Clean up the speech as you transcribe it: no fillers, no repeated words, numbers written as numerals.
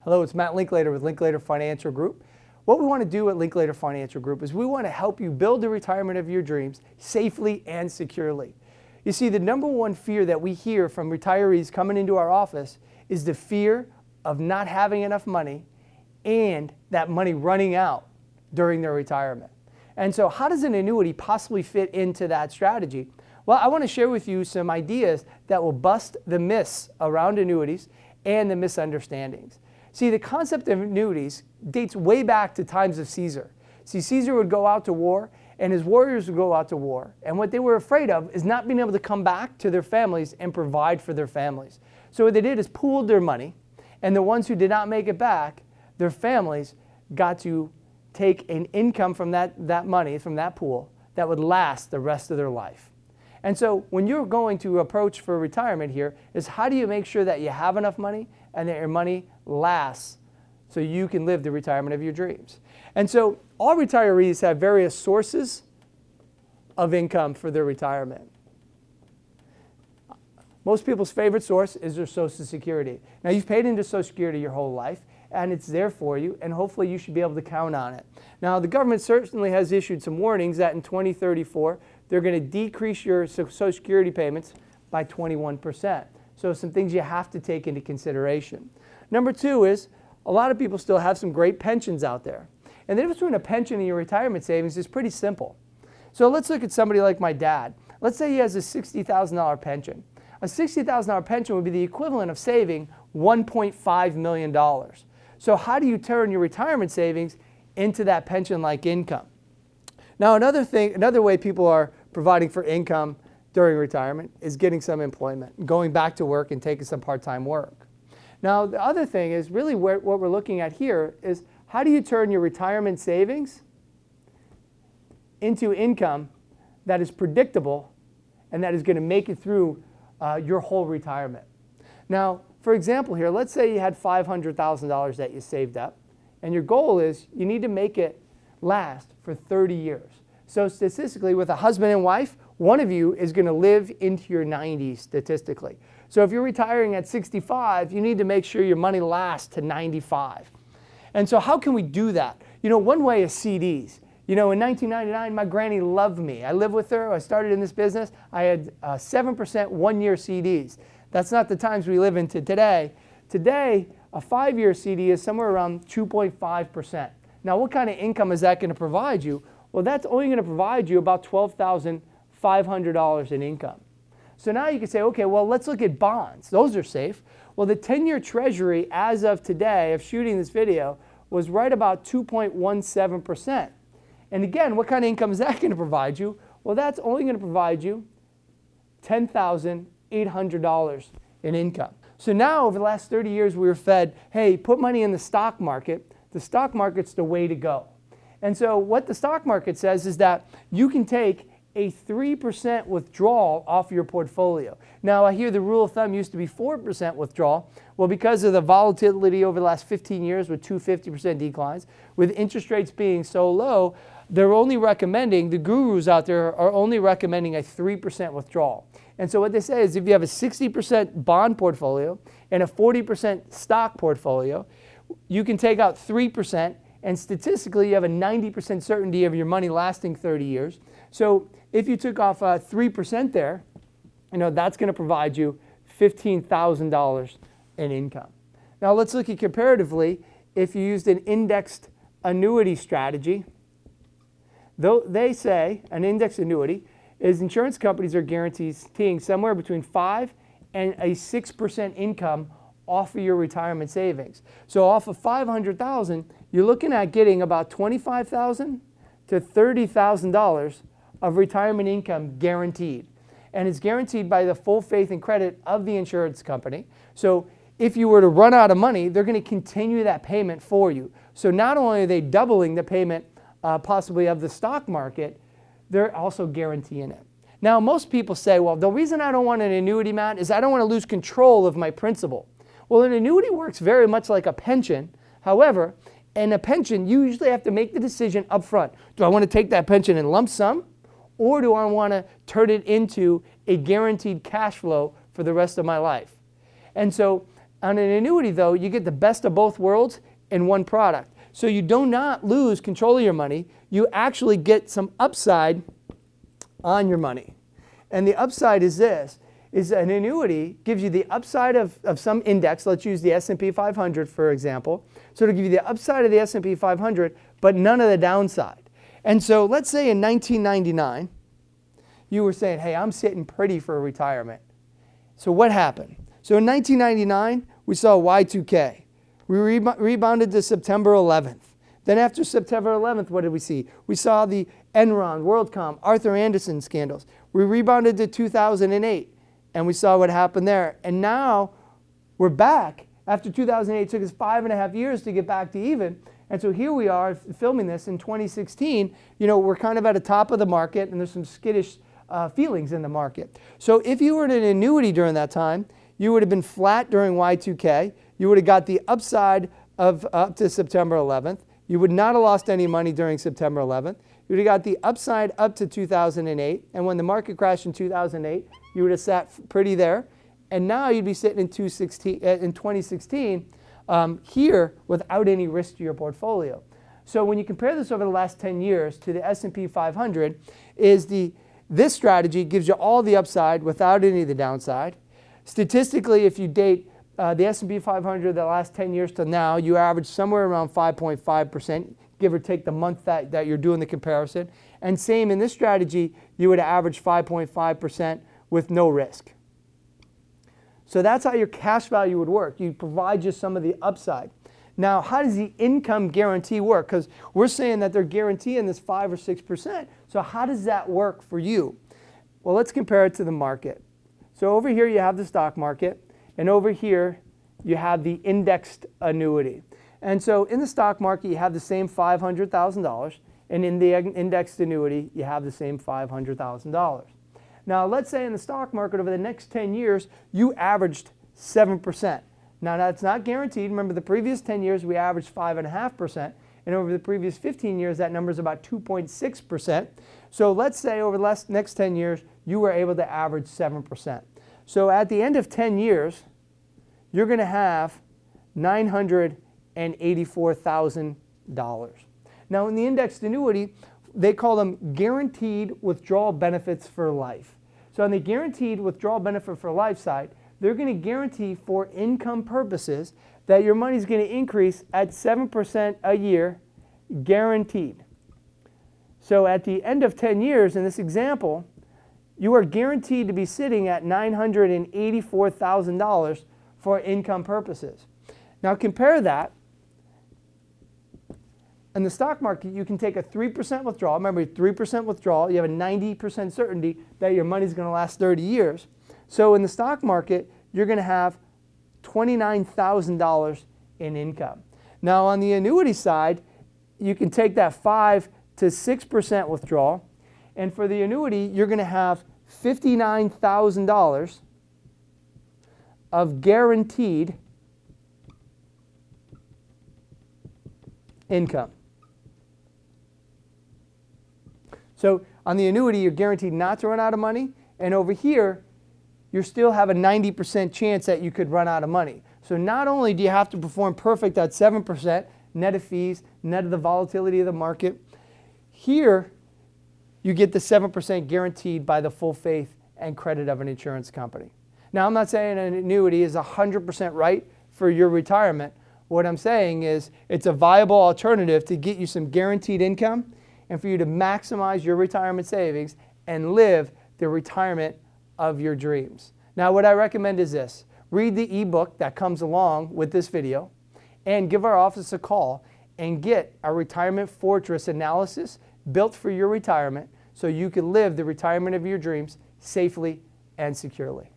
Hello, it's Matt Linklater with Linklater Financial Group. What we want to do at Linklater Financial Group is we want to help you build the retirement of your dreams safely and securely. You see, the number one fear that we hear from retirees coming into our office is the fear of not having enough money and that money running out during their retirement. And so how does an annuity possibly fit into that strategy? Well, I want to share with you some ideas that will bust the myths around annuities and the misunderstandings. See, the concept of annuities dates way back to times of Caesar. See, Caesar would go out to war and his warriors would go out to war. And what they were afraid of is not being able to come back to their families and provide for their families. So what they did is pooled their money, and the ones who did not make it back, their families got to take an income from that money, from that pool, that would last the rest of their life. And so when you're going to approach for retirement here is how do you make sure that you have enough money and that your money lasts so you can live the retirement of your dreams. And so all retirees have various sources of income for their retirement. Most people's favorite source is their Social Security. Now, you've paid into Social Security your whole life, and it's there for you, and hopefully you should be able to count on it. Now, the government certainly has issued some warnings that in 2034, they're going to decrease your Social Security payments by 21%. So some things you have to take into consideration. Number two is a lot of people still have some great pensions out there. And the difference between a pension and your retirement savings is pretty simple. So let's look at somebody like my dad. Let's say he has a $60,000 pension. A $60,000 pension would be the equivalent of saving $1.5 million. So how do you turn your retirement savings into that pension-like income? Now, another way people are providing for income during retirement is getting some employment, going back to work and taking some part-time work. Now, the other thing is really what we're looking at here is how do you turn your retirement savings into income that is predictable and that is going to make it through your whole retirement. Now, for example here, let's say you had $500,000 that you saved up, and your goal is you need to make it last for 30 years. So statistically, with a husband and wife, one of you is going to live into your 90s statistically. So if you're retiring at 65, you need to make sure your money lasts to 95. And so how can we do that? You know, one way is CDs. You know, in 1999, my granny loved me. I lived with her. I started in this business. I had 7% one-year CDs. That's not the times we live into today. Today, a 5-year CD is somewhere around 2.5%. Now, what kind of income is that going to provide you? Well, that's only going to provide you about $12,500 in income. So now you can say, okay, well, let's look at bonds. Those are safe. Well, the 10-year Treasury as of today, of shooting this video, was right about 2.17%. And again, what kind of income is that going to provide you? Well, that's only going to provide you $10,800 in income. So now, over the last 30 years, we were fed, hey, put money in the stock market. The stock market's the way to go. And so what the stock market says is that you can take a 3% withdrawal off your portfolio. Now, I hear the rule of thumb used to be 4% withdrawal. Well, because of the volatility over the last 15 years with 250% declines, with interest rates being so low, they're only recommending, the gurus out there are only recommending a 3% withdrawal. And so what they say is if you have a 60% bond portfolio and a 40% stock portfolio, you can take out 3%, and statistically you have a 90% certainty of your money lasting 30 years. So if you took off 3% there, you know, that's going to provide you $15,000 in income. Now let's look at comparatively if you used an indexed annuity strategy. Though they say an indexed annuity is insurance companies are guaranteeing somewhere between 5 and a 6% income off of your retirement savings. So off of $500,000, you're looking at getting about $25,000 to $30,000 of retirement income guaranteed. And it's guaranteed by the full faith and credit of the insurance company. So if you were to run out of money, they're going to continue that payment for you. So not only are they doubling the payment possibly of the stock market, they're also guaranteeing it. Now, most people say, well, the reason I don't want an annuity, Matt, is I don't want to lose control of my principal. Well, an annuity works very much like a pension. However, in a pension, you usually have to make the decision up front. Do I want to take that pension in lump sum, or do I want to turn it into a guaranteed cash flow for the rest of my life? And so On an annuity, though, you get the best of both worlds in one product. So you do not lose control of your money. You actually get some upside on your money. And the upside is this, is an annuity gives you the upside of some index. Let's use the S&P 500, for example. So it'll give you the upside of the S&P 500, but none of the downside. And so let's say in 1999, you were saying, hey, I'm sitting pretty for retirement. So what happened? So in 1999, we saw Y2K. We rebounded to September 11th. Then after September 11th, what did we see? We saw the Enron, WorldCom, Arthur Andersen scandals. We rebounded to 2008, and we saw what happened there. And now we're back. After 2008, it took us 5.5 years to get back to even. And so here we are filming this in 2016. We're kind of at the top of the market, and there's some skittish feelings in the market. So if you were in an annuity during that time, you would have been flat during Y2K. You would have got the upside of up to September 11th. You would not have lost any money during September 11th. You would have got the upside up to 2008. And when the market crashed in 2008, you would have sat pretty there. And now you'd be sitting in 2016 here without any risk to your portfolio. So when you compare this over the last 10 years to the S&P 500, this strategy gives you all the upside without any of the downside. Statistically, if you date the S&P 500 the last 10 years to now, you average somewhere around 5.5%, give or take the month that you're doing the comparison. And same in this strategy, you would average 5.5% with no risk. So that's how your cash value would work. You provide just some of the upside. Now, how does the income guarantee work? Because we're saying that they're guaranteeing this 5 or 6%. So how does that work for you? Well, let's compare it to the market. So over here you have the stock market, and over here you have the indexed annuity. And so in the stock market you have the same $500,000, and in the indexed annuity you have the same $500,000. Now let's say in the stock market over the next 10 years you averaged 7%. Now that's not guaranteed. Remember, the previous 10 years we averaged 5.5%, and over the previous 15 years that number is about 2.6%. So let's say over the next 10 years you were able to average 7%. So at the end of 10 years, you're going to have $984,000. Now in the indexed annuity, they call them guaranteed withdrawal benefits for life. So on the guaranteed withdrawal benefit for life side, they're going to guarantee for income purposes that your money is going to increase at 7% a year, guaranteed. So at the end of 10 years, in this example, you are guaranteed to be sitting at $984,000 for income purposes. Now compare that. In the stock market, you can take a 3% withdrawal. Remember, 3% withdrawal, you have a 90% certainty that your money is going to last 30 years. So in the stock market, you're going to have $29,000 in income. Now on the annuity side, you can take that 5 to 6% withdrawal, and for the annuity, you're going to have $59,000 of guaranteed income. So on the annuity, you're guaranteed not to run out of money, and over here, you still have a 90% chance that you could run out of money. So not only do you have to perform perfect at 7%, net of fees, net of the volatility of the market, here you get the 7% guaranteed by the full faith and credit of an insurance company. Now I'm not saying an annuity is 100% right for your retirement. What I'm saying is it's a viable alternative to get you some guaranteed income and for you to maximize your retirement savings and live the retirement of your dreams. Now what I recommend is this. Read the ebook that comes along with this video and give our office a call and get a retirement fortress analysis built for your retirement so you can live the retirement of your dreams safely and securely.